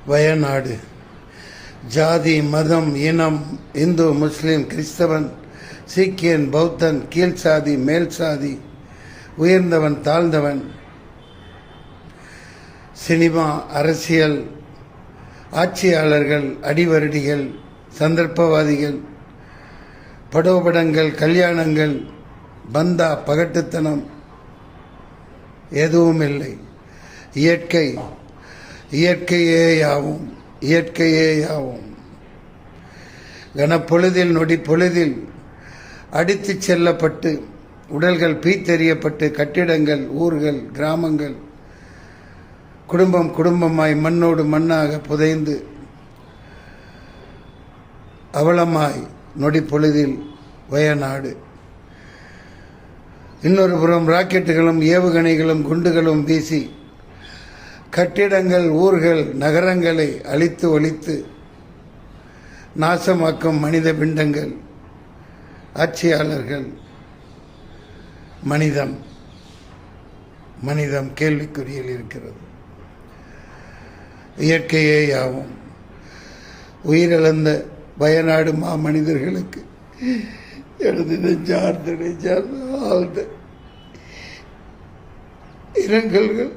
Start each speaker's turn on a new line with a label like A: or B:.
A: வயநாடு. ஜாதி, மதம், இனம், இந்து, முஸ்லிம், கிறிஸ்தவன், சீக்கியன், பௌத்தன், கீழ் சாதி, மேல் சாதி, உயர்ந்தவன், தாழ்ந்தவன், சினிமா, அரசியல், ஆட்சியாளர்கள், அடிவருடிகள், சந்தர்ப்பவாதிகள், படோபடங்கள், கல்யாணங்கள், பந்தா, பகட்டுத்தனம் எதுவும் இல்லை. இயற்கை, இயற்கையேயாவும், இயற்கையேயாவும். கனப்பொழுதில், நொடி பொழுதில் அடித்துச் செல்லப்பட்டு உடல்கள் பீத்தெறியப்பட்டு கட்டிடங்கள், ஊர்கள், கிராமங்கள் குடும்பம் குடும்பமாய் மண்ணோடு மண்ணாக புதைந்து அவலமாய் நொடி பொழுதில் வயநாடு. இன்னொரு புறம் ராக்கெட்டுகளும் ஏவுகணைகளும் குண்டுகளும் வீசி கட்டிடங்கள், ஊர்கள், நகரங்களை அழித்து ஒழித்து நாசமாக்கும் மனித பிண்டங்கள், ஆட்சியாளர்கள். மனிதம் கேள்விக்குறியில் இருக்கிறது. இயற்கையே யாவும். உயிரிழந்த வயநாடு மாமனிதர்களுக்கு எனது நெஞ்சார்ந்த ஆழ்ந்த இரங்கல்கள்.